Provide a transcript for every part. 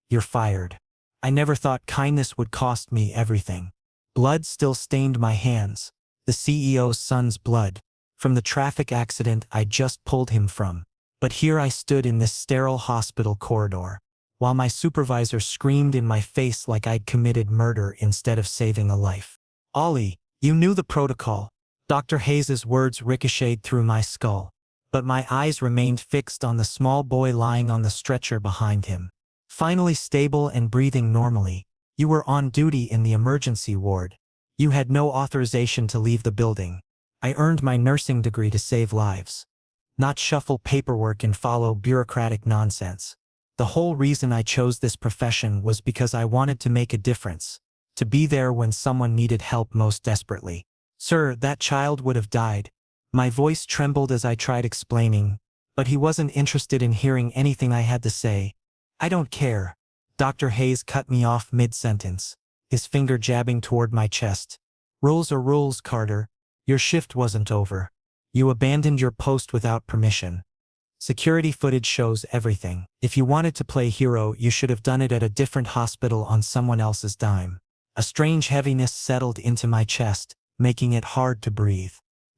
"You're fired." I never thought kindness would cost me everything. Blood still stained my hands. The CEO's son's blood. From the traffic accident I just pulled him from. But here I stood in this sterile hospital corridor, while my supervisor screamed in my face like I'd committed murder instead of saving a life. "Ollie, you knew the protocol." Dr. Hayes's words ricocheted through my skull, but my eyes remained fixed on the small boy lying on the stretcher behind him. Finally stable and breathing normally. "You were on duty in the emergency ward. You had no authorization to leave the building. I earned my nursing degree to save lives, not shuffle paperwork and follow bureaucratic nonsense. The whole reason I chose this profession was because I wanted to make a difference, to be there when someone needed help most desperately. Sir, that child would have died." My voice trembled as I tried explaining, but he wasn't interested in hearing anything I had to say. "I don't care." Dr. Hayes cut me off mid-sentence, his finger jabbing toward my chest. "Rules are rules, Carter. Your shift wasn't over. You abandoned your post without permission. Security footage shows everything. If you wanted to play hero, you should have done it at a different hospital on someone else's dime." A strange heaviness settled into my chest, making it hard to breathe.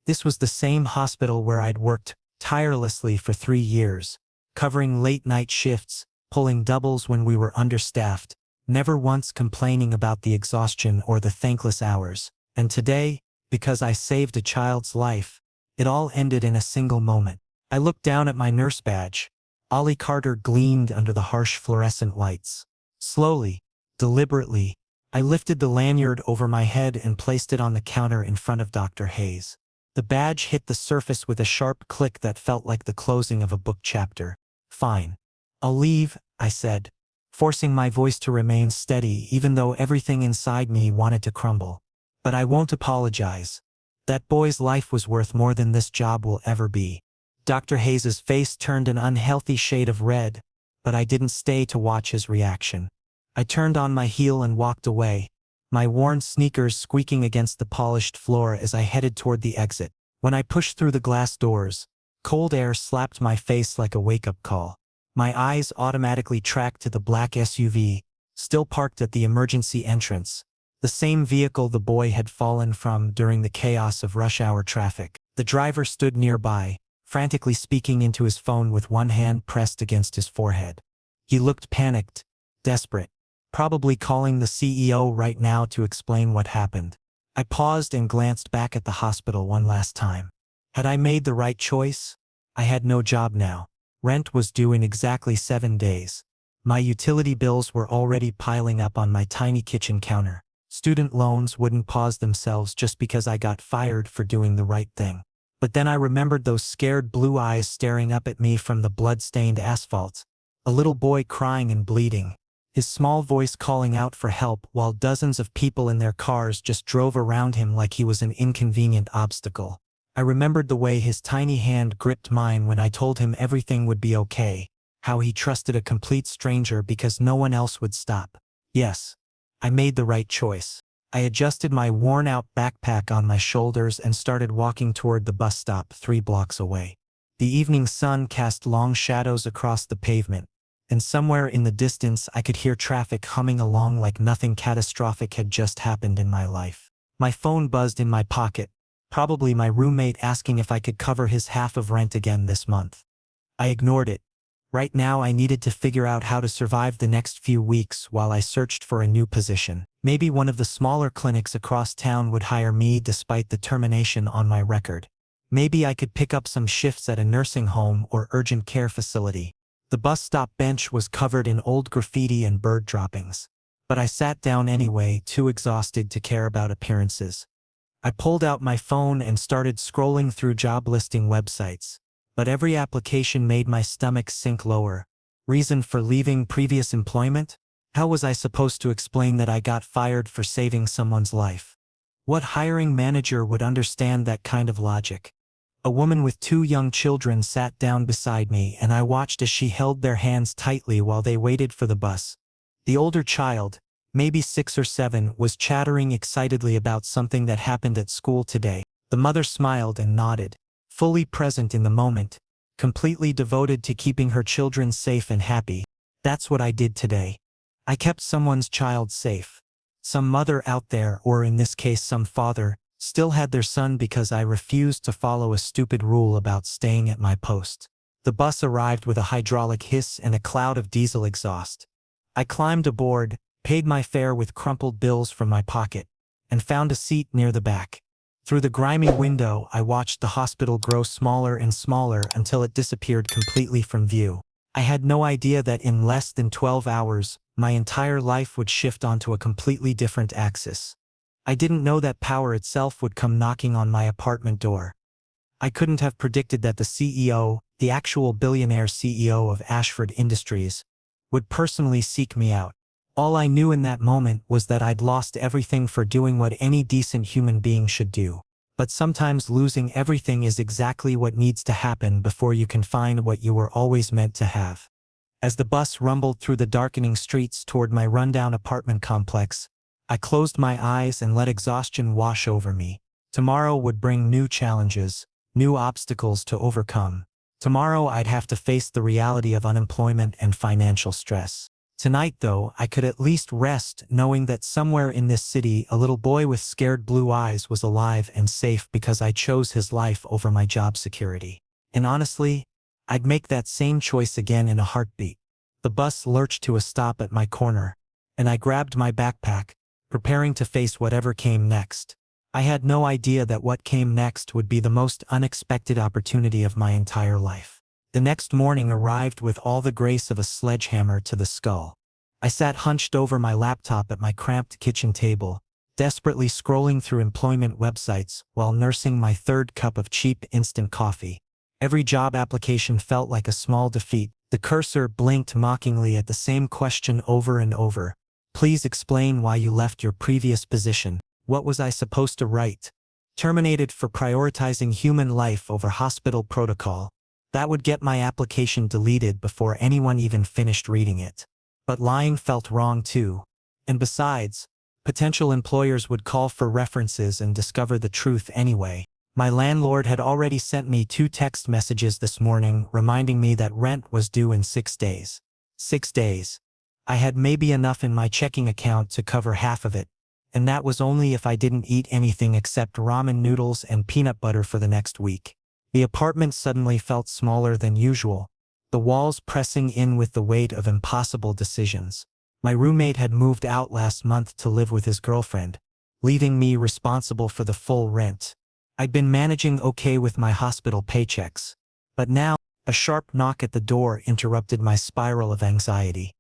This was the same hospital where I'd worked tirelessly for 3 years, covering late-night shifts, pulling doubles when we were understaffed, never once complaining about the exhaustion or the thankless hours. And today, because I saved a child's life, it all ended in a single moment. I looked down at my nurse badge. Ollie Carter gleamed under the harsh fluorescent lights. Slowly, deliberately, I lifted the lanyard over my head and placed it on the counter in front of Dr. Hayes. The badge hit the surface with a sharp click that felt like the closing of a book chapter. "Fine. I'll leave," I said, forcing my voice to remain steady even though everything inside me wanted to crumble. "But I won't apologize. That boy's life was worth more than this job will ever be." Dr. Hayes's face turned an unhealthy shade of red, but I didn't stay to watch his reaction. I turned on my heel and walked away, my worn sneakers squeaking against the polished floor as I headed toward the exit. When I pushed through the glass doors, cold air slapped my face like a wake-up call. My eyes automatically tracked to the black SUV, still parked at the emergency entrance, the same vehicle the boy had fallen from during the chaos of rush-hour traffic. The driver stood nearby, frantically speaking into his phone with one hand pressed against his forehead. He looked panicked, desperate, probably calling the CEO right now to explain what happened. I paused and glanced back at the hospital one last time. Had I made the right choice? I had no job now. Rent was due in exactly 7 days. My utility bills were already piling up on my tiny kitchen counter. Student loans wouldn't pause themselves just because I got fired for doing the right thing. But then I remembered those scared blue eyes staring up at me from the blood-stained asphalt. A little boy crying and bleeding, his small voice calling out for help while dozens of people in their cars just drove around him like he was an inconvenient obstacle. I remembered the way his tiny hand gripped mine when I told him everything would be okay, how he trusted a complete stranger because no one else would stop. Yes, I made the right choice. I adjusted my worn-out backpack on my shoulders and started walking toward the bus stop 3 blocks away. The evening sun cast long shadows across the pavement, and somewhere in the distance I could hear traffic humming along like nothing catastrophic had just happened in my life. My phone buzzed in my pocket, probably my roommate asking if I could cover his half of rent again this month. I ignored it. Right now I needed to figure out how to survive the next few weeks while I searched for a new position. Maybe one of the smaller clinics across town would hire me despite the termination on my record. Maybe I could pick up some shifts at a nursing home or urgent care facility. The bus stop bench was covered in old graffiti and bird droppings. But I sat down anyway, too exhausted to care about appearances. I pulled out my phone and started scrolling through job listing websites. But every application made my stomach sink lower. Reason for leaving previous employment? How was I supposed to explain that I got fired for saving someone's life? What hiring manager would understand that kind of logic? A woman with 2 young children sat down beside me and I watched as she held their hands tightly while they waited for the bus. The older child, maybe 6 or 7, was chattering excitedly about something that happened at school today. The mother smiled and nodded, fully present in the moment, completely devoted to keeping her children safe and happy. That's what I did today. I kept someone's child safe. Some mother out there, or in this case some father, still had their son because I refused to follow a stupid rule about staying at my post. The bus arrived with a hydraulic hiss and a cloud of diesel exhaust. I climbed aboard, paid my fare with crumpled bills from my pocket, and found a seat near the back. Through the grimy window, I watched the hospital grow smaller and smaller until it disappeared completely from view. I had no idea that in less than 12 hours, my entire life would shift onto a completely different axis. I didn't know that power itself would come knocking on my apartment door. I couldn't have predicted that the CEO, the actual billionaire CEO of Ashford Industries, would personally seek me out. All I knew in that moment was that I'd lost everything for doing what any decent human being should do. But sometimes losing everything is exactly what needs to happen before you can find what you were always meant to have. As the bus rumbled through the darkening streets toward my rundown apartment complex, I closed my eyes and let exhaustion wash over me. Tomorrow would bring new challenges, new obstacles to overcome. Tomorrow I'd have to face the reality of unemployment and financial stress. Tonight, though, I could at least rest knowing that somewhere in this city a little boy with scared blue eyes was alive and safe because I chose his life over my job security. And honestly, I'd make that same choice again in a heartbeat. The bus lurched to a stop at my corner, and I grabbed my backpack, preparing to face whatever came next. I had no idea that what came next would be the most unexpected opportunity of my entire life. The next morning arrived with all the grace of a sledgehammer to the skull. I sat hunched over my laptop at my cramped kitchen table, desperately scrolling through employment websites while nursing my third cup of cheap instant coffee. Every job application felt like a small defeat. The cursor blinked mockingly at the same question over and over. Please explain why you left your previous position. What was I supposed to write? Terminated for prioritizing human life over hospital protocol. That would get my application deleted before anyone even finished reading it. But lying felt wrong too. And besides, potential employers would call for references and discover the truth anyway. My landlord had already sent me 2 text messages this morning reminding me that rent was due in 6 days. 6 days. I had maybe enough in my checking account to cover half of it, and that was only if I didn't eat anything except ramen noodles and peanut butter for the next week. The apartment suddenly felt smaller than usual, the walls pressing in with the weight of impossible decisions. My roommate had moved out last month to live with his girlfriend, leaving me responsible for the full rent. I'd been managing okay with my hospital paychecks, but now, a sharp knock at the door interrupted my spiral of anxiety.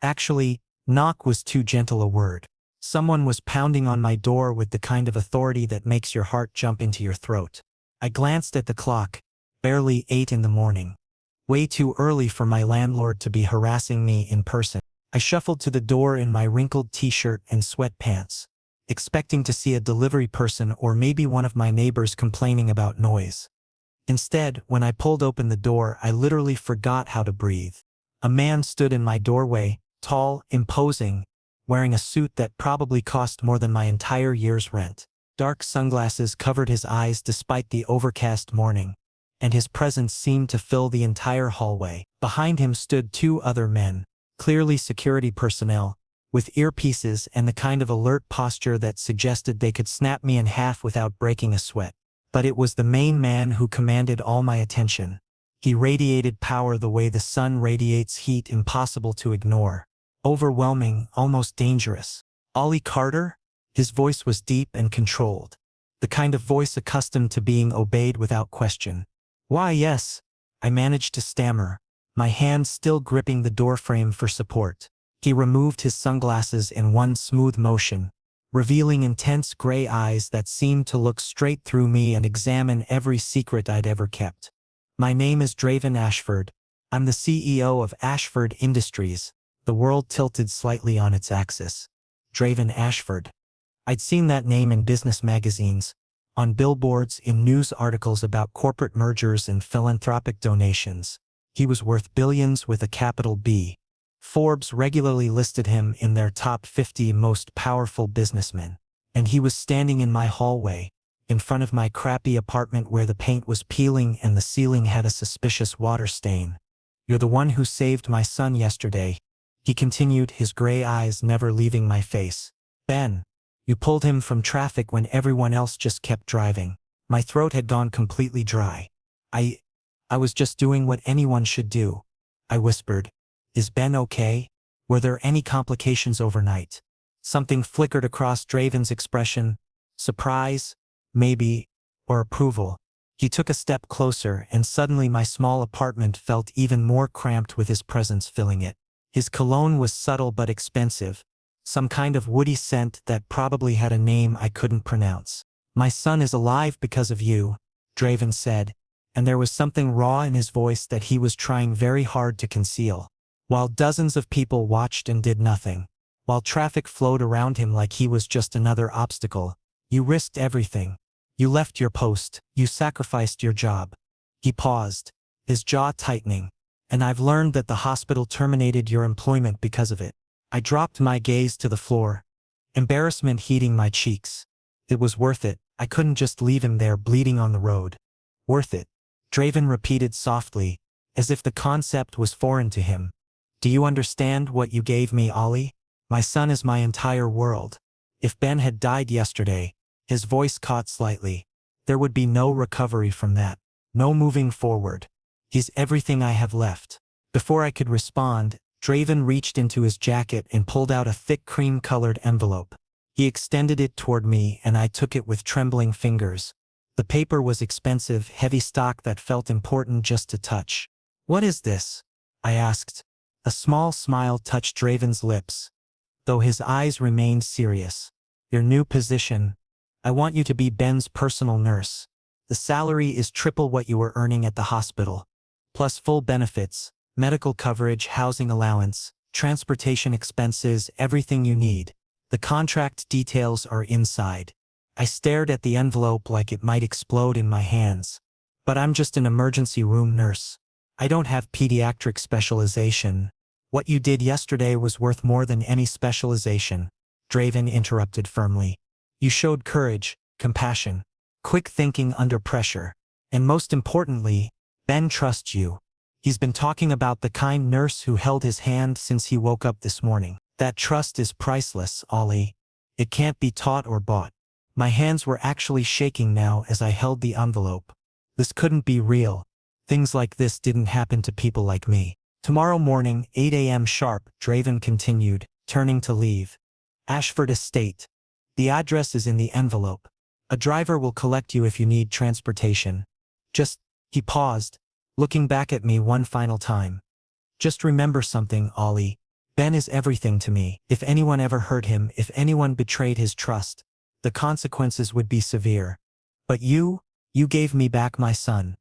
Actually, knock was too gentle a word. Someone was pounding on my door with the kind of authority that makes your heart jump into your throat. I glanced at the clock, barely 8 in the morning. Way too early for my landlord to be harassing me in person. I shuffled to the door in my wrinkled t-shirt and sweatpants, expecting to see a delivery person or maybe one of my neighbors complaining about noise. Instead, when I pulled open the door, I literally forgot how to breathe. A man stood in my doorway, tall, imposing, wearing a suit that probably cost more than my entire year's rent. Dark sunglasses covered his eyes despite the overcast morning, and his presence seemed to fill the entire hallway. Behind him stood 2 other men, clearly security personnel, with earpieces and the kind of alert posture that suggested they could snap me in half without breaking a sweat. But it was the main man who commanded all my attention. He radiated power the way the sun radiates heat, impossible to ignore. Overwhelming, almost dangerous. Ollie Carter? His voice was deep and controlled. The kind of voice accustomed to being obeyed without question. Why, yes, I managed to stammer, my hand still gripping the doorframe for support. He removed his sunglasses in one smooth motion, revealing intense gray eyes that seemed to look straight through me and examine every secret I'd ever kept. My name is Draven Ashford. I'm the CEO of Ashford Industries. The world tilted slightly on its axis. Draven Ashford. I'd seen that name in business magazines, on billboards, in news articles about corporate mergers and philanthropic donations. He was worth billions with a capital B. Forbes regularly listed him in their top 50 most powerful businessmen. And he was standing in my hallway, in front of my crappy apartment where the paint was peeling and the ceiling had a suspicious water stain. You're the one who saved my son yesterday, he continued, his gray eyes never leaving my face. Ben, you pulled him from traffic when everyone else just kept driving. My throat had gone completely dry. I was just doing what anyone should do. I whispered. Is Ben okay? Were there any complications overnight? Something flickered across Draven's expression. Surprise? Maybe. Or approval. He took a step closer, and suddenly my small apartment felt even more cramped with his presence filling it. His cologne was subtle but expensive, some kind of woody scent that probably had a name I couldn't pronounce. My son is alive because of you, Draven said, and there was something raw in his voice that he was trying very hard to conceal. While dozens of people watched and did nothing, while traffic flowed around him like he was just another obstacle, you risked everything. You left your post, you sacrificed your job. He paused, his jaw tightening. And I've learned that the hospital terminated your employment because of it. I dropped my gaze to the floor, embarrassment heating my cheeks. It was worth it. I couldn't just leave him there bleeding on the road. Worth it. Draven repeated softly, as if the concept was foreign to him. Do you understand what you gave me, Ollie? My son is my entire world. If Ben had died yesterday, his voice caught slightly, there would be no recovery from that. No moving forward. He's everything I have left. Before I could respond, Draven reached into his jacket and pulled out a thick cream-colored envelope. He extended it toward me and I took it with trembling fingers. The paper was expensive, heavy stock that felt important just to touch. What is this? I asked. A small smile touched Draven's lips, though his eyes remained serious. Your new position. I want you to be Ben's personal nurse. The salary is triple what you were earning at the hospital. Plus full benefits, medical coverage, housing allowance, transportation expenses, everything you need. The contract details are inside. I stared at the envelope like it might explode in my hands. But I'm just an emergency room nurse. I don't have pediatric specialization. What you did yesterday was worth more than any specialization, Draven interrupted firmly. You showed courage, compassion, quick thinking under pressure. And most importantly, Ben trusts you. He's been talking about the kind nurse who held his hand since he woke up this morning. That trust is priceless, Ollie. It can't be taught or bought. My hands were actually shaking now as I held the envelope. This couldn't be real. Things like this didn't happen to people like me. Tomorrow morning, 8 a.m. sharp, Draven continued, turning to leave. Ashford Estate. The address is in the envelope. A driver will collect you if you need transportation. He paused, looking back at me one final time. Just remember something, Ollie. Ben is everything to me. If anyone ever hurt him, if anyone betrayed his trust, the consequences would be severe. But you gave me back my son.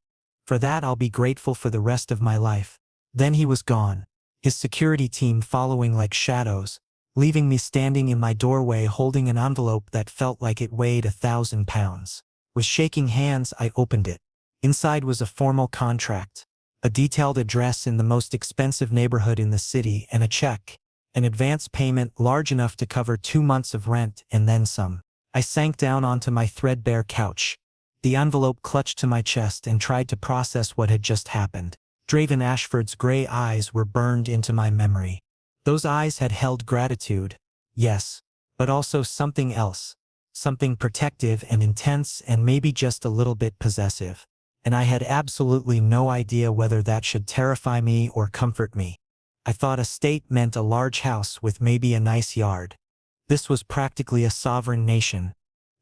For that I'll be grateful for the rest of my life. Then he was gone, his security team following like shadows, leaving me standing in my doorway holding an envelope that felt like it weighed 1,000 pounds. With shaking hands, I opened it. Inside was a formal contract, a detailed address in the most expensive neighborhood in the city, and a check, an advance payment large enough to cover 2 months of rent and then some. I sank down onto my threadbare couch, the envelope clutched to my chest, and tried to process what had just happened. Draven Ashford's gray eyes were burned into my memory. Those eyes had held gratitude, yes, but also something else, something protective and intense and maybe just a little bit possessive. And I had absolutely no idea whether that should terrify me or comfort me. I thought estate meant a large house with maybe a nice yard. This was practically a sovereign nation.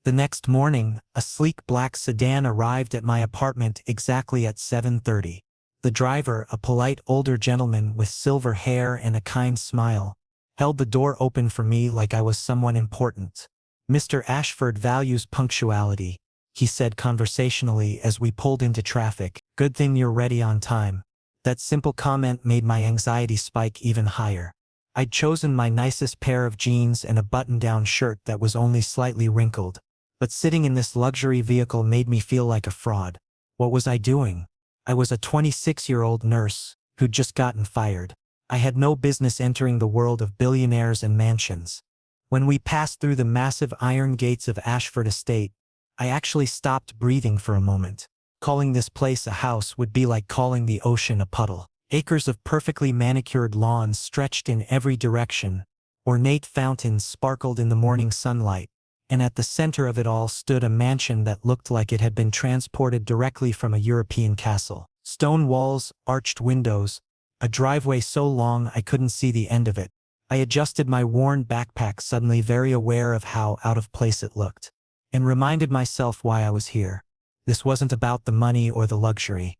The next morning, a sleek black sedan arrived at my apartment exactly at 7:30. The driver, a polite older gentleman with silver hair and a kind smile, held the door open for me like I was someone important. Mr. Ashford values punctuality, he said conversationally as we pulled into traffic. Good thing you're ready on time. That simple comment made my anxiety spike even higher. I'd chosen my nicest pair of jeans and a button-down shirt that was only slightly wrinkled, but sitting in this luxury vehicle made me feel like a fraud. What was I doing? I was a 26-year-old nurse who'd just gotten fired. I had no business entering the world of billionaires and mansions. When we passed through the massive iron gates of Ashford Estate, I actually stopped breathing for a moment. Calling this place a house would be like calling the ocean a puddle. Acres of perfectly manicured lawns stretched in every direction. Ornate fountains sparkled in the morning sunlight, and at the center of it all stood a mansion that looked like it had been transported directly from a European castle. Stone walls, arched windows, a driveway so long I couldn't see the end of it. I adjusted my worn backpack, suddenly very aware of how out of place it looked, and reminded myself why I was here. This wasn't about the money or the luxury.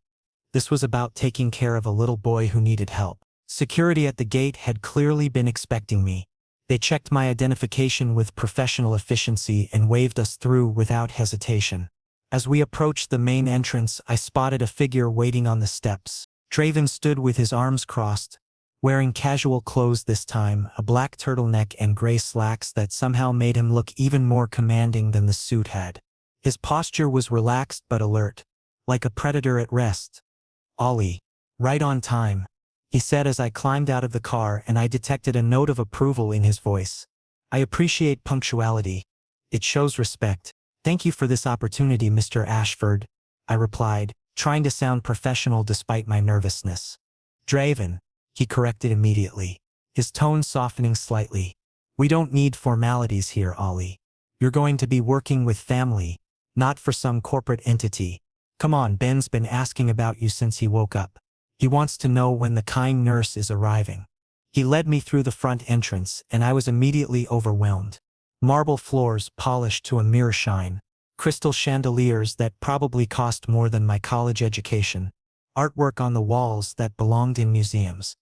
This was about taking care of a little boy who needed help. Security at the gate had clearly been expecting me. They checked my identification with professional efficiency and waved us through without hesitation. As we approached the main entrance, I spotted a figure waiting on the steps. Draven stood with his arms crossed, wearing casual clothes this time, a black turtleneck and gray slacks that somehow made him look even more commanding than the suit had. His posture was relaxed but alert, like a predator at rest. "Ollie, right on time," he said as I climbed out of the car, and I detected a note of approval in his voice. "I appreciate punctuality. It shows respect. Thank you for this opportunity, Mr. Ashford," I replied, trying to sound professional despite my nervousness. "Draven," he corrected immediately, his tone softening slightly. "We don't need formalities here, Ollie. You're going to be working with family, not for some corporate entity. Come on, Ben's been asking about you since he woke up. He wants to know when the kind nurse is arriving." He led me through the front entrance, and I was immediately overwhelmed. Marble floors polished to a mirror shine, crystal chandeliers that probably cost more than my college education, artwork on the walls that belonged in museums.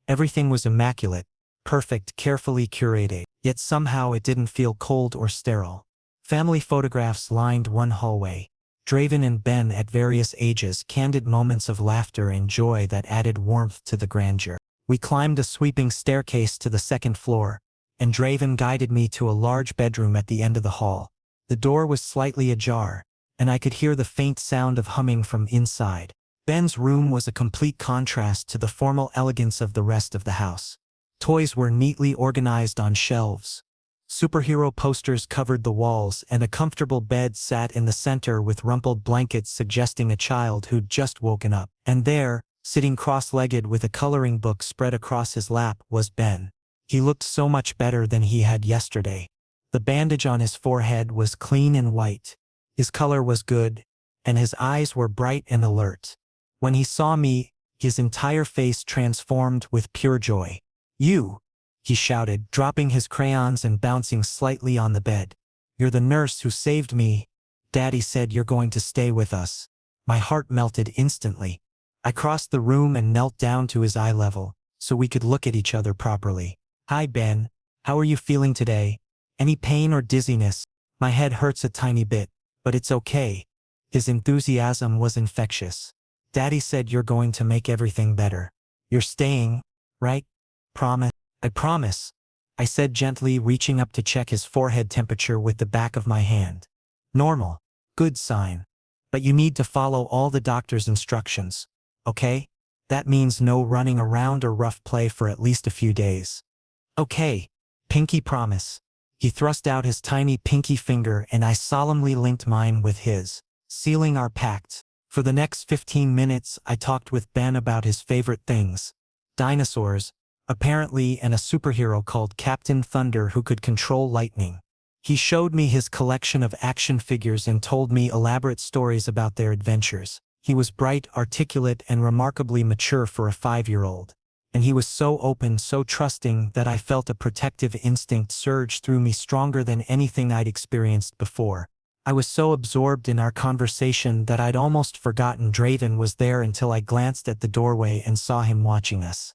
Everything was immaculate, perfect, carefully curated, yet somehow it didn't feel cold or sterile. Family photographs lined one hallway. Draven and Ben at various ages, candid moments of laughter and joy that added warmth to the grandeur. We climbed a sweeping staircase to the second floor, and Draven guided me to a large bedroom at the end of the hall. The door was slightly ajar, and I could hear the faint sound of humming from inside. Ben's room was a complete contrast to the formal elegance of the rest of the house. Toys were neatly organized on shelves. Superhero posters covered the walls, and a comfortable bed sat in the center with rumpled blankets suggesting a child who'd just woken up. And there, sitting cross-legged with a coloring book spread across his lap, was Ben. He looked so much better than he had yesterday. The bandage on his forehead was clean and white. His color was good, and his eyes were bright and alert. When he saw me, his entire face transformed with pure joy. "You!" he shouted, dropping his crayons and bouncing slightly on the bed. "You're the nurse who saved me. Daddy said you're going to stay with us." My heart melted instantly. I crossed the room and knelt down to his eye level, so we could look at each other properly. "Hi, Ben. How are you feeling today? Any pain or dizziness?" "My head hurts a tiny bit, but it's okay." His enthusiasm was infectious. "Daddy said you're going to make everything better. You're staying, right? Promise?" "I promise," I said gently, reaching up to check his forehead temperature with the back of my hand. "Normal. Good sign. But you need to follow all the doctor's instructions, okay? That means no running around or rough play for at least a few days." "Okay. Pinky promise." He thrust out his tiny pinky finger, and I solemnly linked mine with his, sealing our pact. For the next 15 minutes, I talked with Ben about his favorite things. Dinosaurs, apparently, and a superhero called Captain Thunder who could control lightning. He showed me his collection of action figures and told me elaborate stories about their adventures. He was bright, articulate, and remarkably mature for a 5-year-old. And he was so open, so trusting, that I felt a protective instinct surge through me stronger than anything I'd experienced before. I was so absorbed in our conversation that I'd almost forgotten Draven was there until I glanced at the doorway and saw him watching us.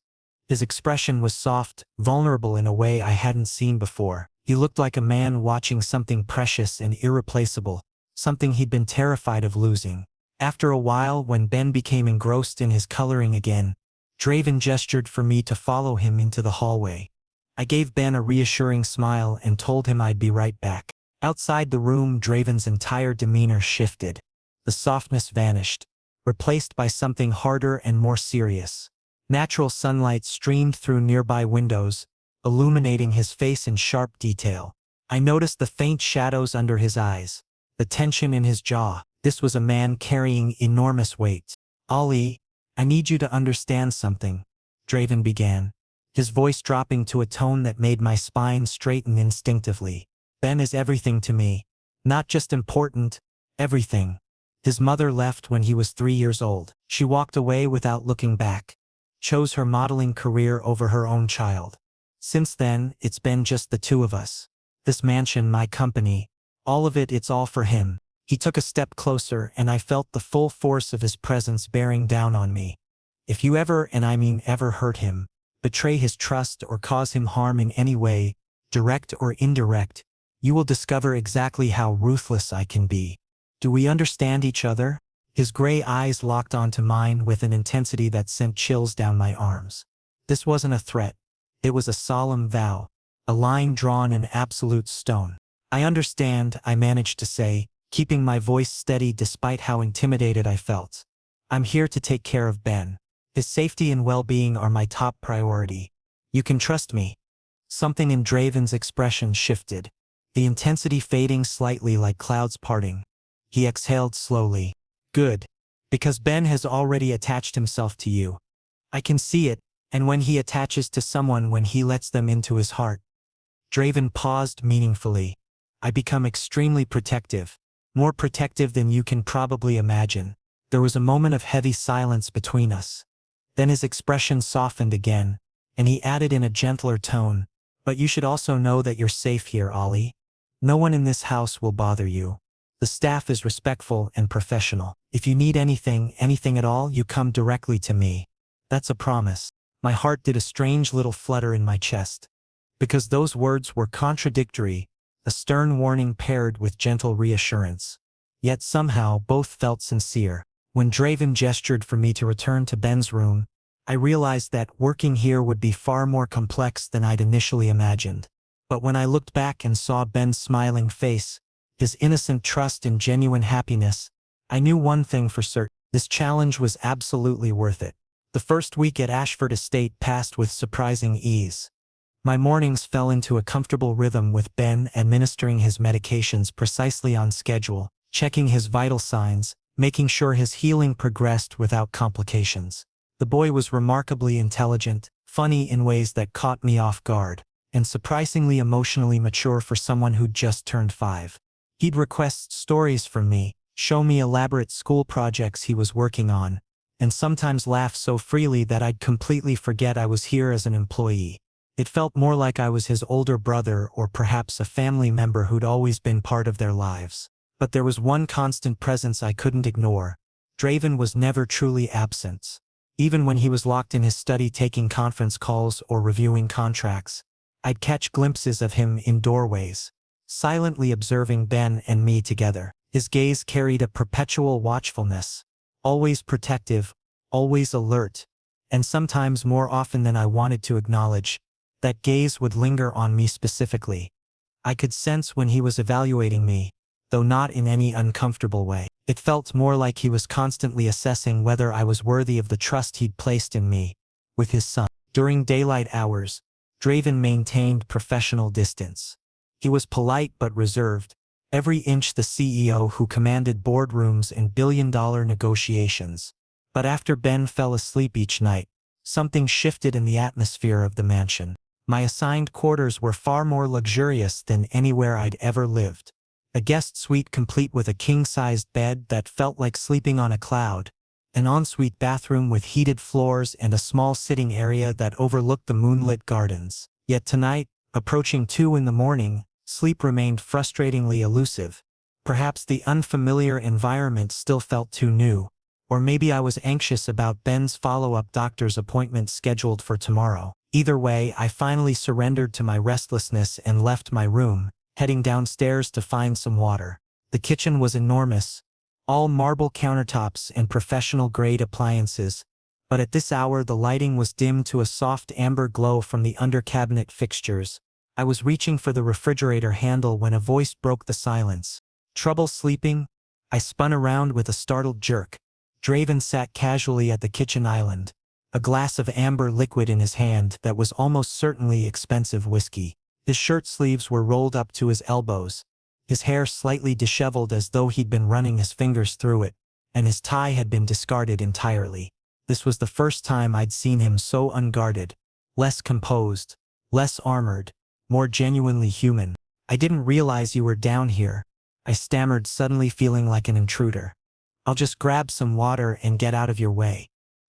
His expression was soft, vulnerable in a way I hadn't seen before. He looked like a man watching something precious and irreplaceable, something he'd been terrified of losing. After a while, when Ben became engrossed in his coloring again, Draven gestured for me to follow him into the hallway. I gave Ben a reassuring smile and told him I'd be right back. Outside the room, Draven's entire demeanor shifted. The softness vanished, replaced by something harder and more serious. Natural sunlight streamed through nearby windows, illuminating his face in sharp detail. I noticed the faint shadows under his eyes, the tension in his jaw. This was a man carrying enormous weight. "Ollie," I need you to understand something, Draven began, his voice dropping to a tone that made my spine straighten instinctively. Ben is everything to me. Not just important, everything. His mother left when he was 3 years old. She walked away without looking back. Chose her modeling career over her own child. Since then, it's been just the two of us. This mansion, my company, all of it, it's all for him. He took a step closer and I felt the full force of his presence bearing down on me. If you ever, and I mean ever, hurt him, betray his trust or cause him harm in any way, direct or indirect, you will discover exactly how ruthless I can be. Do we understand each other? His gray eyes locked onto mine with an intensity that sent chills down my arms. This wasn't a threat. It was a solemn vow, a line drawn in absolute stone. I understand, I managed to say, keeping my voice steady despite how intimidated I felt. I'm here to take care of Ben. His safety and well-being are my top priority. You can trust me. Something in Draven's expression shifted, the intensity fading slightly like clouds parting. He exhaled slowly. Good. Because Ben has already attached himself to you. I can see it, and when he attaches to someone, when he lets them into his heart. Draven paused meaningfully. I become extremely protective. More protective than you can probably imagine. There was a moment of heavy silence between us. Then his expression softened again, and he added in a gentler tone, but you should also know that you're safe here, Ollie. No one in this house will bother you. The staff is respectful and professional. If you need anything at all, you come directly to me. That's a promise. My heart did a strange little flutter in my chest. Because those words were contradictory, a stern warning paired with gentle reassurance. Yet somehow both felt sincere. When Draven gestured for me to return to Ben's room, I realized that working here would be far more complex than I'd initially imagined. But when I looked back and saw Ben's smiling face, his innocent trust and genuine happiness, I knew one thing for certain. This challenge was absolutely worth it. The first week at Ashford Estate passed with surprising ease. My mornings fell into a comfortable rhythm with Ben administering his medications precisely on schedule, checking his vital signs, making sure his healing progressed without complications. The boy was remarkably intelligent, funny in ways that caught me off guard, and surprisingly emotionally mature for someone who'd just turned 5. He'd request stories from me, show me elaborate school projects he was working on, and sometimes laugh so freely that I'd completely forget I was here as an employee. It felt more like I was his older brother or perhaps a family member who'd always been part of their lives. But there was one constant presence I couldn't ignore. Draven was never truly absent. Even when he was locked in his study taking conference calls or reviewing contracts, I'd catch glimpses of him in doorways, silently observing Ben and me together. His gaze carried a perpetual watchfulness, always protective, always alert, and sometimes more often than I wanted to acknowledge, that gaze would linger on me specifically. I could sense when he was evaluating me, though not in any uncomfortable way. It felt more like he was constantly assessing whether I was worthy of the trust he'd placed in me. With his son, during daylight hours, Draven maintained professional distance. He was polite but reserved, every inch the CEO who commanded boardrooms and billion-dollar negotiations. But after Ben fell asleep each night, something shifted in the atmosphere of the mansion. My assigned quarters were far more luxurious than anywhere I'd ever lived. A guest suite complete with a king-sized bed that felt like sleeping on a cloud, an ensuite bathroom with heated floors and a small sitting area that overlooked the moonlit gardens. Yet tonight, approaching 2 in the morning, sleep remained frustratingly elusive. Perhaps the unfamiliar environment still felt too new, or maybe I was anxious about Ben's follow-up doctor's appointment scheduled for tomorrow. Either way, I finally surrendered to my restlessness and left my room, heading downstairs to find some water. The kitchen was enormous, all marble countertops and professional-grade appliances, but at this hour the lighting was dimmed to a soft amber glow from the under-cabinet fixtures. I was reaching for the refrigerator handle when a voice broke the silence. Trouble sleeping? I spun around with a startled jerk. Draven sat casually at the kitchen island, a glass of amber liquid in his hand that was almost certainly expensive whiskey. His shirt sleeves were rolled up to his elbows, his hair slightly disheveled as though he'd been running his fingers through it, and his tie had been discarded entirely. This was the first time I'd seen him so unguarded, less composed, less armored, more genuinely human. I didn't realize you were down here, I stammered, suddenly feeling like an intruder. I'll just grab some water and get out of your way.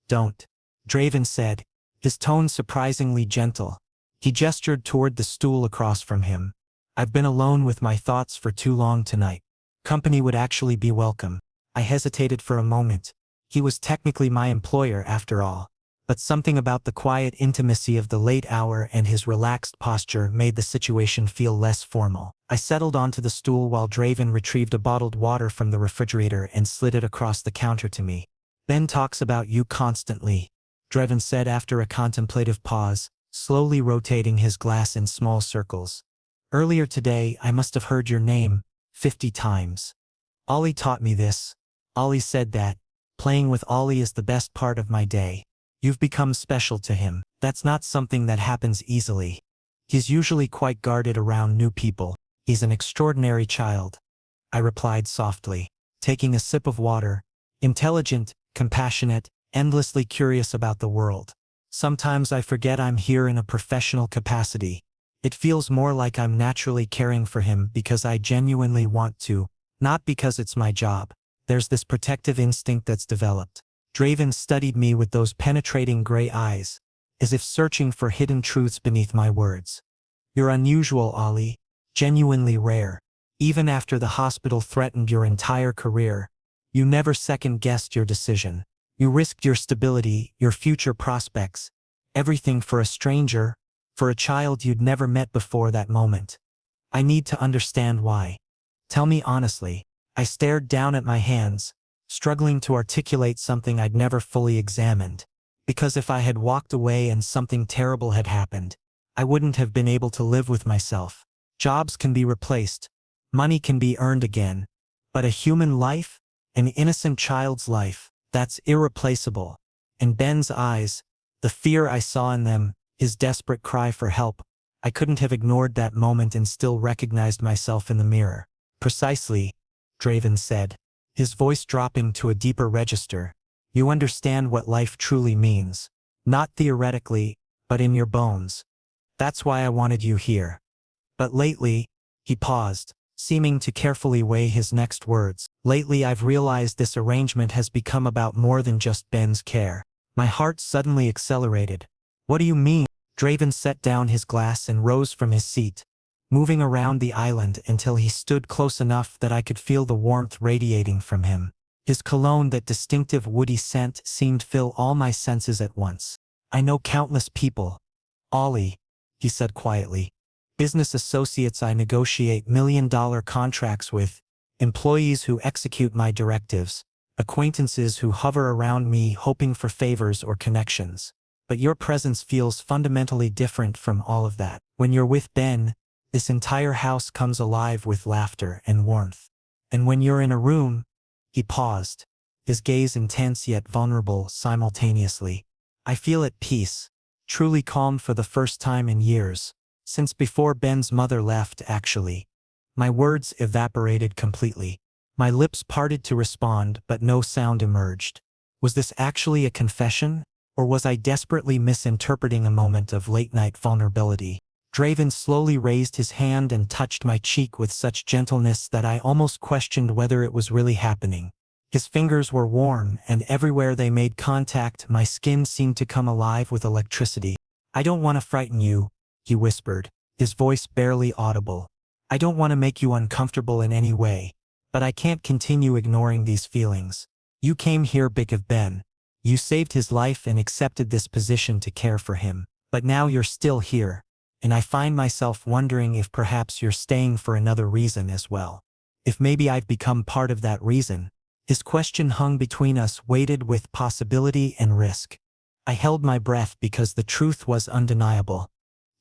Don't, Draven said, his tone surprisingly gentle. He gestured toward the stool across from him. I've been alone with my thoughts for too long tonight. Company would actually be welcome. I hesitated for a moment. He was technically my employer after all. But something about the quiet intimacy of the late hour and his relaxed posture made the situation feel less formal. I settled onto the stool while Draven retrieved a bottled water from the refrigerator and slid it across the counter to me. Ben talks about you constantly, Draven said after a contemplative pause, slowly rotating his glass in small circles. Earlier today, I must have heard your name 50 times. Ollie taught me this. Ollie said that playing with Ollie is the best part of my day. You've become special to him. That's not something that happens easily. He's usually quite guarded around new people. He's an extraordinary child, I replied softly, taking a sip of water. Intelligent, compassionate, endlessly curious about the world. Sometimes I forget I'm here in a professional capacity. It feels more like I'm naturally caring for him because I genuinely want to, not because it's my job. There's this protective instinct that's developed. Draven studied me with those penetrating gray eyes, as if searching for hidden truths beneath my words. You're unusual, Ollie. Genuinely rare. Even after the hospital threatened your entire career, you never second-guessed your decision. You risked your stability, your future prospects, everything for a stranger, for a child you'd never met before that moment. I need to understand why. Tell me honestly. I stared down at my hands, struggling to articulate something I'd never fully examined. Because if I had walked away and something terrible had happened, I wouldn't have been able to live with myself. Jobs can be replaced, money can be earned again, but a human life, an innocent child's life, that's irreplaceable. In Ben's eyes, the fear I saw in them, his desperate cry for help, I couldn't have ignored that moment and still recognized myself in the mirror. Precisely, Draven said, his voice dropping to a deeper register. You understand what life truly means. Not theoretically, but in your bones. That's why I wanted you here. But lately, he paused, seeming to carefully weigh his next words. Lately I've realized this arrangement has become about more than just Ben's care. My heart suddenly accelerated. What do you mean? Draven set down his glass and rose from his seat, moving around the island until he stood close enough that I could feel the warmth radiating from him. His cologne, that distinctive woody scent, seemed to fill all my senses at once. I know countless people, Ollie, he said quietly. Business associates I negotiate million-dollar contracts with, employees who execute my directives, acquaintances who hover around me hoping for favors or connections. But your presence feels fundamentally different from all of that. When you're with Ben, this entire house comes alive with laughter and warmth. And when you're in a room, he paused, his gaze intense yet vulnerable simultaneously. I feel at peace, truly calm for the first time in years, since before Ben's mother left actually. My words evaporated completely. My lips parted to respond, but no sound emerged. Was this actually a confession, or was I desperately misinterpreting a moment of late-night vulnerability? Draven slowly raised his hand and touched my cheek with such gentleness that I almost questioned whether it was really happening. His fingers were warm, and everywhere they made contact, my skin seemed to come alive with electricity. I don't want to frighten you, he whispered, his voice barely audible. I don't want to make you uncomfortable in any way, but I can't continue ignoring these feelings. You came here because of Ben. You saved his life and accepted this position to care for him. But now you're still here, and I find myself wondering if perhaps you're staying for another reason as well. If maybe I've become part of that reason. His question hung between us, weighted with possibility and risk. I held my breath because the truth was undeniable.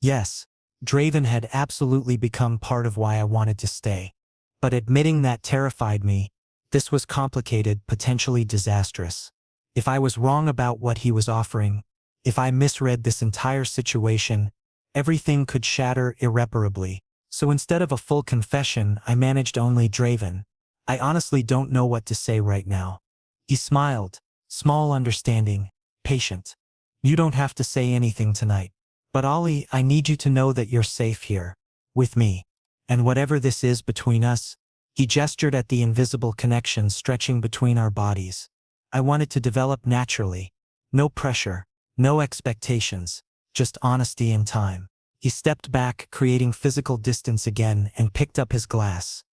Yes, Draven had absolutely become part of why I wanted to stay. But admitting that terrified me. This was complicated, potentially disastrous. If I was wrong about what he was offering, if I misread this entire situation, everything could shatter irreparably. So instead of a full confession, I managed only Draven. I honestly don't know what to say right now. He smiled, small understanding, patient. You don't have to say anything tonight. But Ollie, I need you to know that you're safe here. With me. And whatever this is between us, he gestured at the invisible connection stretching between our bodies. I want it to develop naturally. No pressure. No expectations. Just honesty and time. He stepped back, creating physical distance again, and picked up his glass.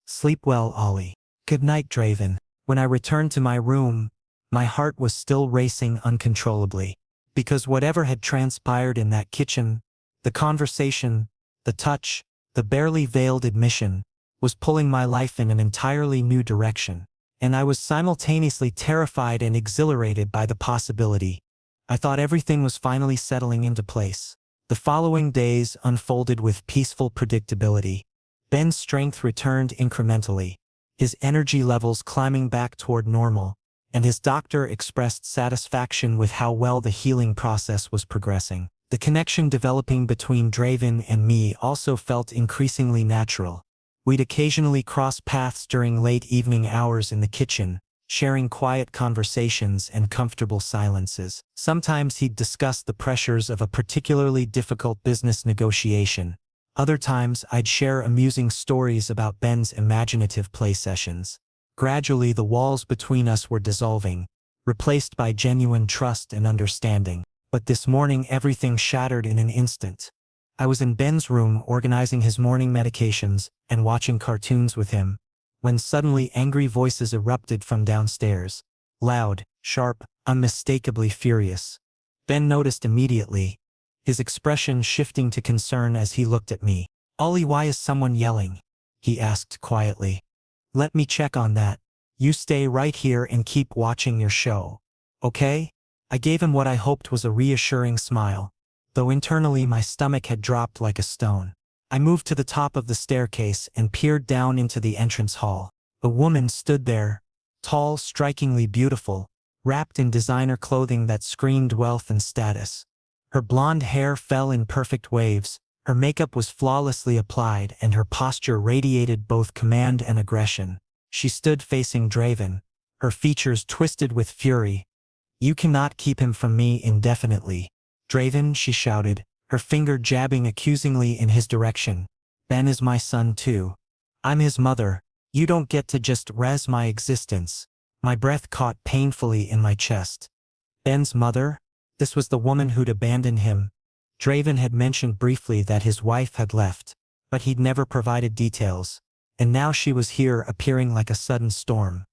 Sleep well, Ollie. Good night, Draven. When I returned to my room, my heart was still racing uncontrollably. Because whatever had transpired in that kitchen, the conversation, the touch, the barely veiled admission, was pulling my life in an entirely new direction. And I was simultaneously terrified and exhilarated by the possibility. I thought everything was finally settling into place. The following days unfolded with peaceful predictability. Ben's strength returned incrementally, his energy levels climbing back toward normal, and his doctor expressed satisfaction with how well the healing process was progressing. The connection developing between Draven and me also felt increasingly natural. We'd occasionally cross paths during late evening hours in the kitchen, sharing quiet conversations and comfortable silences. Sometimes he'd discuss the pressures of a particularly difficult business negotiation. Other times I'd share amusing stories about Ben's imaginative play sessions. Gradually the walls between us were dissolving, replaced by genuine trust and understanding. But this morning everything shattered in an instant. I was in Ben's room organizing his morning medications and watching cartoons with him, when suddenly angry voices erupted from downstairs. Loud, sharp, unmistakably furious. Ben noticed immediately, his expression shifting to concern as he looked at me. "Ollie, why is someone yelling?" he asked quietly. "Let me check on that. You stay right here and keep watching your show. Okay?" I gave him what I hoped was a reassuring smile, though internally my stomach had dropped like a stone. I moved to the top of the staircase and peered down into the entrance hall. A woman stood there, tall, strikingly beautiful, wrapped in designer clothing that screamed wealth and status. Her blonde hair fell in perfect waves, her makeup was flawlessly applied, and her posture radiated both command and aggression. She stood facing Draven, her features twisted with fury. "You cannot keep him from me indefinitely. Draven," she shouted, her finger jabbing accusingly in his direction. "Ben is my son too. I'm his mother. You don't get to just razz my existence." My breath caught painfully in my chest. Ben's mother? This was the woman who'd abandoned him. Draven had mentioned briefly that his wife had left, but he'd never provided details. And now she was here, appearing like a sudden storm.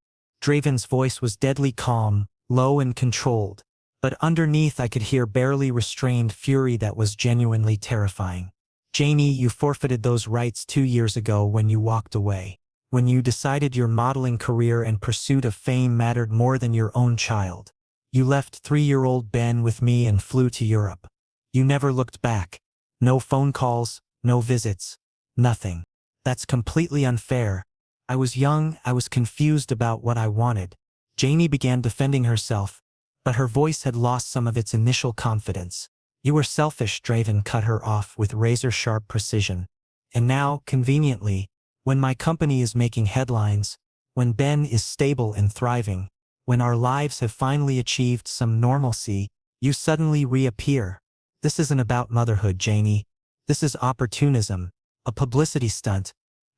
Draven's voice was deadly calm, low and controlled, but underneath I could hear barely restrained fury that was genuinely terrifying. "Janie, you forfeited those rights 2 years ago when you walked away. When you decided your modeling career and pursuit of fame mattered more than your own child. You left 3-year-old Ben with me and flew to Europe. You never looked back. No phone calls, no visits, nothing. That's completely unfair. I was young, I was confused about what I wanted." Janie began defending herself, but her voice had lost some of its initial confidence. "You were selfish," Draven cut her off with razor-sharp precision. "And now, conveniently, when my company is making headlines, when Ben is stable and thriving, when our lives have finally achieved some normalcy, you suddenly reappear. This isn't about motherhood, Janie. This is opportunism, a publicity stunt.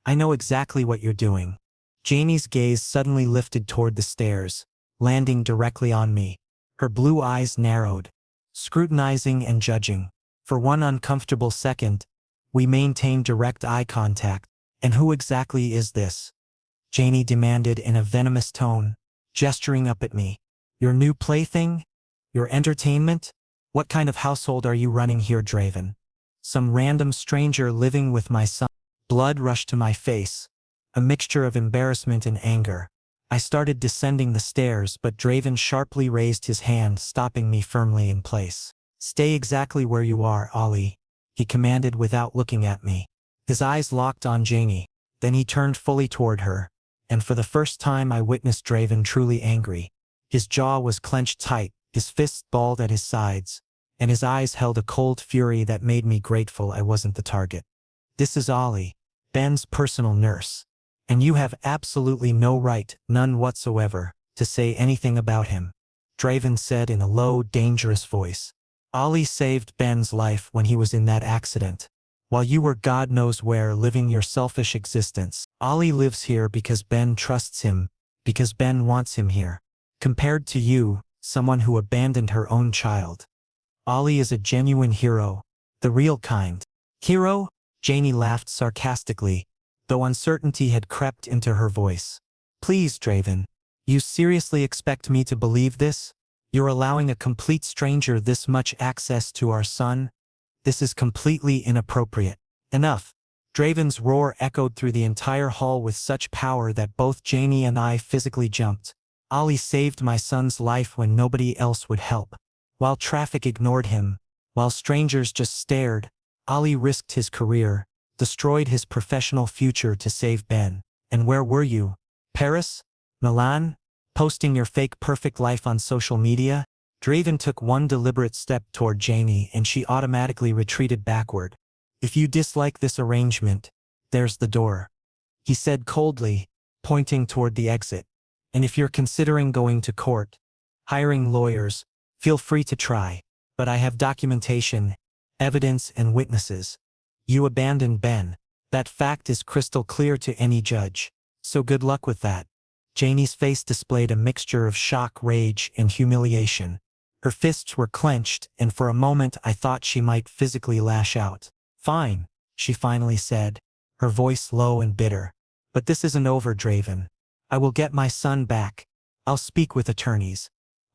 I know exactly what you're doing." Janie's gaze suddenly lifted toward the stairs, landing directly on me. Her blue eyes narrowed, scrutinizing and judging. For one uncomfortable second, we maintained direct eye contact. "And who exactly is this?" Janie demanded in a venomous tone, gesturing up at me. "Your new plaything? Your entertainment? What kind of household are you running here, Draven? Some random stranger living with my son?" Blood rushed to my face, a mixture of embarrassment and anger. I started descending the stairs, but Draven sharply raised his hand, stopping me firmly in place. "Stay exactly where you are, Ollie," he commanded without looking at me. His eyes locked on Janie, then he turned fully toward her, and for the first time I witnessed Draven truly angry. His jaw was clenched tight, his fists balled at his sides, and his eyes held a cold fury that made me grateful I wasn't the target. "This is Ollie, Ben's personal nurse. And you have absolutely no right, none whatsoever, to say anything about him." Draven said in a low, dangerous voice. Ollie saved Ben's life when he was in that accident. While you were God knows where living your selfish existence, Ollie lives here because Ben trusts him, because Ben wants him here. Compared to you, someone who abandoned her own child. Ollie is a genuine hero, the real kind. Hero? Janie laughed sarcastically, though uncertainty had crept into her voice. Please, Draven. You seriously expect me to believe this? You're allowing a complete stranger this much access to our son? This is completely inappropriate. Enough. Draven's roar echoed through the entire hall with such power that both Janie and I physically jumped. Ollie saved my son's life when nobody else would help. While traffic ignored him, while strangers just stared, Ollie risked his career, destroyed his professional future to save Ben. And where were you? Paris? Milan? Posting your fake perfect life on social media? Draven took one deliberate step toward Janie and she automatically retreated backward. If you dislike this arrangement, there's the door. He said coldly, pointing toward the exit. And if you're considering going to court, hiring lawyers, feel free to try. But I have documentation, evidence and witnesses. You abandoned Ben. That fact is crystal clear to any judge. So good luck with that. Janie's face displayed a mixture of shock, rage, and humiliation. Her fists were clenched, and for a moment I thought she might physically lash out. Fine, she finally said, her voice low and bitter. But this isn't over, Draven. I will get my son back. I'll speak with attorneys.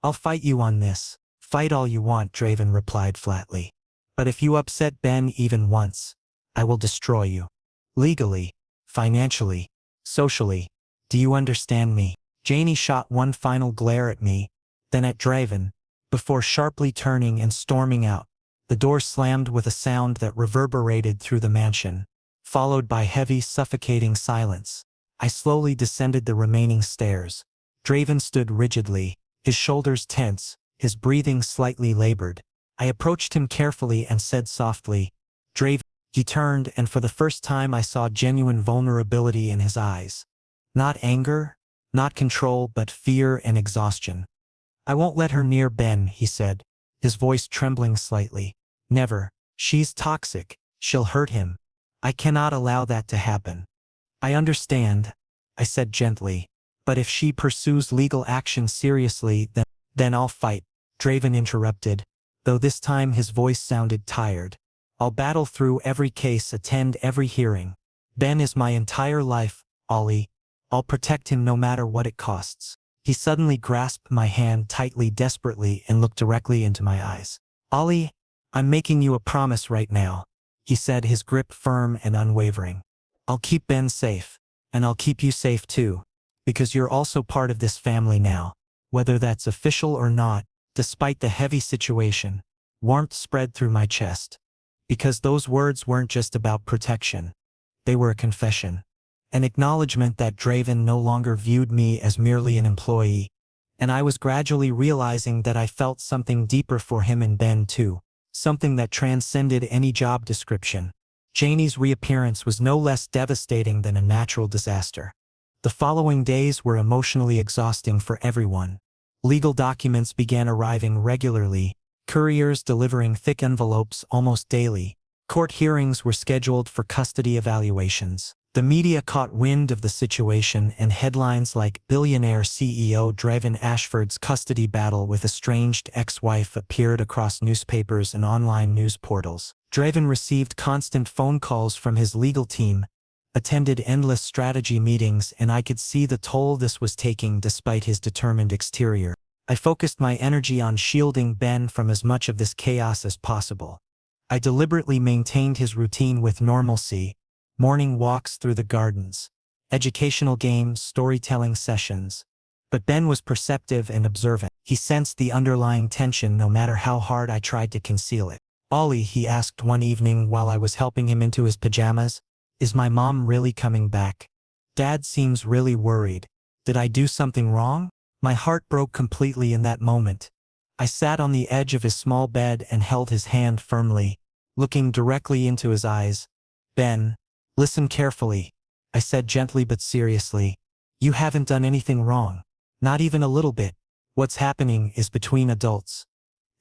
I'll fight you on this. Fight all you want, Draven replied flatly. But if you upset Ben even once, I will destroy you. Legally, financially, socially. Do you understand me? Janie shot one final glare at me, then at Draven, before sharply turning and storming out. The door slammed with a sound that reverberated through the mansion, followed by heavy, suffocating silence. I slowly descended the remaining stairs. Draven stood rigidly, his shoulders tense, his breathing slightly labored. I approached him carefully and said softly, Draven. He turned, and for the first time I saw genuine vulnerability in his eyes. Not anger, not control, but fear and exhaustion. I won't let her near Ben, he said, his voice trembling slightly. Never. She's toxic. She'll hurt him. I cannot allow that to happen. I understand, I said gently, but if she pursues legal action seriously, then I'll fight. Draven interrupted, though this time his voice sounded tired. I'll battle through every case, attend every hearing. Ben is my entire life, Ollie. I'll protect him no matter what it costs. He suddenly grasped my hand tightly, desperately, and looked directly into my eyes. Ollie, I'm making you a promise right now, he said, his grip firm and unwavering. I'll keep Ben safe, and I'll keep you safe too, because you're also part of this family now. Whether that's official or not, despite the heavy situation, warmth spread through my chest. Because those words weren't just about protection. They were a confession. An acknowledgement that Draven no longer viewed me as merely an employee, and I was gradually realizing that I felt something deeper for him and Ben too, something that transcended any job description. Janie's reappearance was no less devastating than a natural disaster. The following days were emotionally exhausting for everyone. Legal documents began arriving regularly, couriers delivering thick envelopes almost daily. Court hearings were scheduled for custody evaluations. The media caught wind of the situation, and headlines like billionaire CEO Draven Ashford's custody battle with estranged ex-wife appeared across newspapers and online news portals. Draven received constant phone calls from his legal team, attended endless strategy meetings, and I could see the toll this was taking despite his determined exterior. I focused my energy on shielding Ben from as much of this chaos as possible. I deliberately maintained his routine with normalcy. Morning walks through the gardens, educational games, storytelling sessions. But Ben was perceptive and observant. He sensed the underlying tension no matter how hard I tried to conceal it. Ollie, he asked one evening while I was helping him into his pajamas, is my mom really coming back? Dad seems really worried. Did I do something wrong? My heart broke completely in that moment. I sat on the edge of his small bed and held his hand firmly, looking directly into his eyes. Ben, listen carefully, I said gently but seriously. You haven't done anything wrong. Not even a little bit. What's happening is between adults.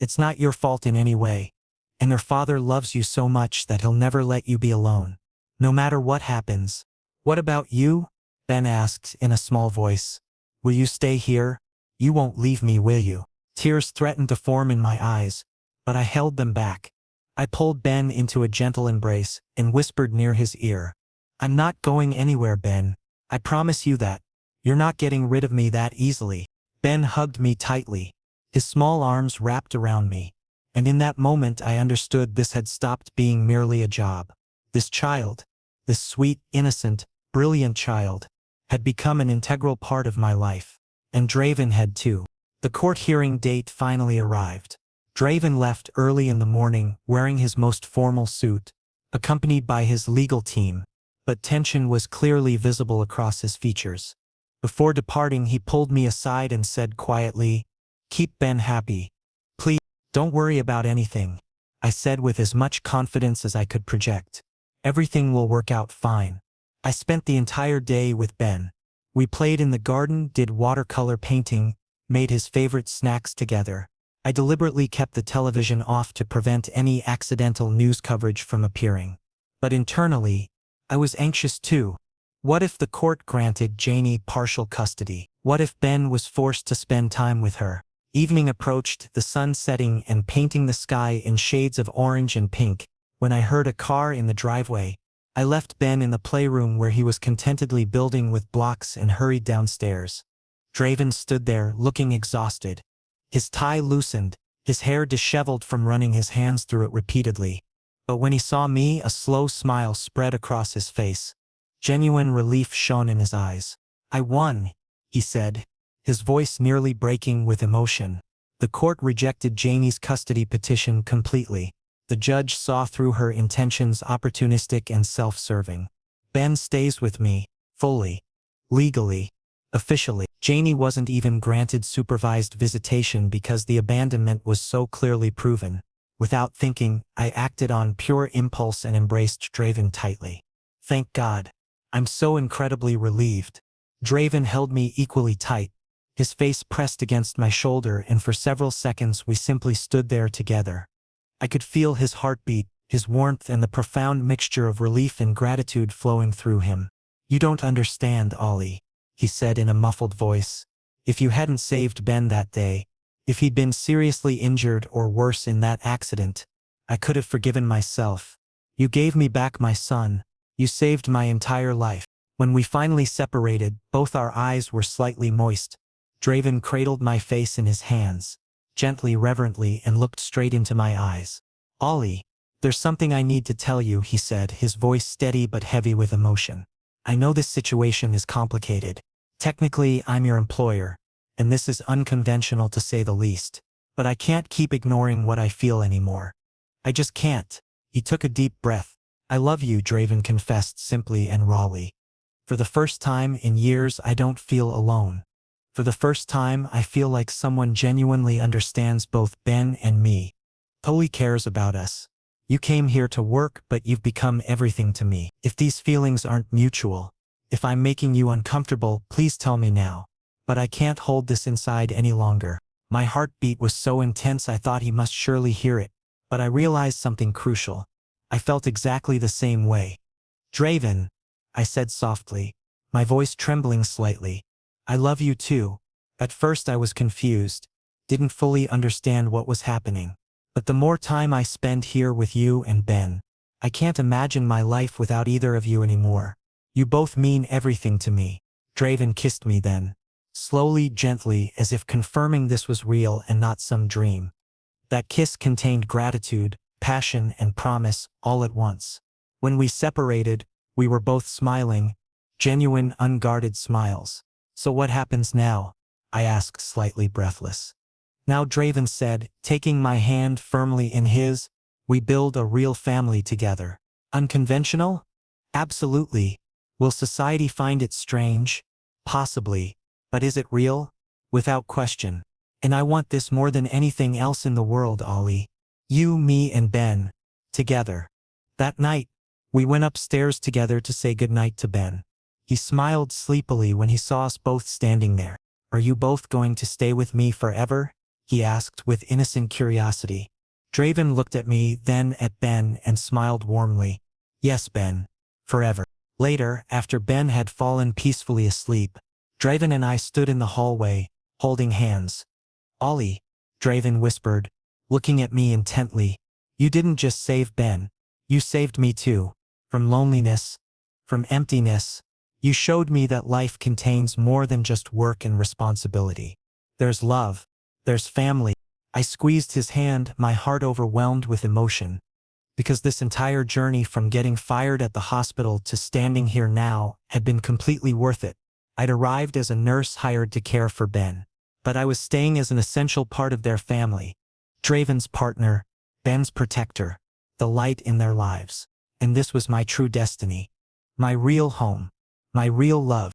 It's not your fault in any way. And their father loves you so much that he'll never let you be alone. No matter what happens. What about you? Ben asked in a small voice. Will you stay here? You won't leave me, will you? Tears threatened to form in my eyes, but I held them back. I pulled Ben into a gentle embrace and whispered near his ear. I'm not going anywhere, Ben. I promise you that. You're not getting rid of me that easily. Ben hugged me tightly, his small arms wrapped around me. And in that moment I understood this had stopped being merely a job. This child, this sweet, innocent, brilliant child, had become an integral part of my life. And Draven had too. The court hearing date finally arrived. Draven left early in the morning wearing his most formal suit, accompanied by his legal team, but tension was clearly visible across his features. Before departing, he pulled me aside and said quietly, "Keep Ben happy. Please, don't worry about anything," I said with as much confidence as I could project. "Everything will work out fine." I spent the entire day with Ben. We played in the garden, did watercolor painting, made his favorite snacks together. I deliberately kept the television off to prevent any accidental news coverage from appearing. But internally, I was anxious too. What if the court granted Janie partial custody? What if Ben was forced to spend time with her? Evening approached, the sun setting and painting the sky in shades of orange and pink, when I heard a car in the driveway. I left Ben in the playroom where he was contentedly building with blocks and hurried downstairs. Draven stood there, looking exhausted. His tie loosened, his hair disheveled from running his hands through it repeatedly. But when he saw me, a slow smile spread across his face. Genuine relief shone in his eyes. "I won," he said, his voice nearly breaking with emotion. The court rejected Janie's custody petition completely. The judge saw through her intentions, opportunistic and self-serving. "Ben stays with me, fully, legally, officially." Janie wasn't even granted supervised visitation because the abandonment was so clearly proven. Without thinking, I acted on pure impulse and embraced Draven tightly. "Thank God. I'm so incredibly relieved." Draven held me equally tight, his face pressed against my shoulder, and for several seconds we simply stood there together. I could feel his heartbeat, his warmth, and the profound mixture of relief and gratitude flowing through him. "You don't understand, Ollie," he said in a muffled voice. "If you hadn't saved Ben that day, if he'd been seriously injured or worse in that accident, I could have forgiven myself. You gave me back my son. You saved my entire life." When we finally separated, both our eyes were slightly moist. Draven cradled my face in his hands, gently, reverently, and looked straight into my eyes. "Ollie, there's something I need to tell you," he said, his voice steady but heavy with emotion. "I know this situation is complicated. Technically, I'm your employer, and this is unconventional to say the least. But I can't keep ignoring what I feel anymore. I just can't." He took a deep breath. "I love you," Draven confessed simply and rawly. "For the first time in years, I don't feel alone. For the first time, I feel like someone genuinely understands both Ben and me. Totally cares about us. You came here to work, but you've become everything to me. If these feelings aren't mutual, if I'm making you uncomfortable, please tell me now. But I can't hold this inside any longer." My heartbeat was so intense I thought he must surely hear it, but I realized something crucial. I felt exactly the same way. "Draven," I said softly, my voice trembling slightly, "I love you too." At first I was confused, didn't fully understand what was happening. But the more time I spend here with you and Ben, I can't imagine my life without either of you anymore. You both mean everything to me. Draven kissed me then, slowly, gently, as if confirming this was real and not some dream. That kiss contained gratitude, passion, and promise, all at once. When we separated, we were both smiling, genuine, unguarded smiles. "So what happens now?" I asked, slightly breathless. "Now," Draven said, taking my hand firmly in his, "we build a real family together." "Unconventional?" "Absolutely. Will society find it strange?" "Possibly. But is it real?" "Without question. And I want this more than anything else in the world, Ollie. You, me, and Ben. Together." That night, we went upstairs together to say goodnight to Ben. He smiled sleepily when he saw us both standing there. Are you both going to stay with me forever? He asked with innocent curiosity. Draven looked at me, then at Ben, and smiled warmly. Yes, Ben. Forever. Later, after Ben had fallen peacefully asleep, Draven and I stood in the hallway, holding hands. Ollie, Draven whispered, looking at me intently. You didn't just save Ben. You saved me too. From loneliness. From emptiness. You showed me that life contains more than just work and responsibility. There's love. There's family. I squeezed his hand, my heart overwhelmed with emotion. Because this entire journey from getting fired at the hospital to standing here now had been completely worth it. I'd arrived as a nurse hired to care for Ben. But I was staying as an essential part of their family. Draven's partner, Ben's protector, the light in their lives. And this was my true destiny. My real home. My real love.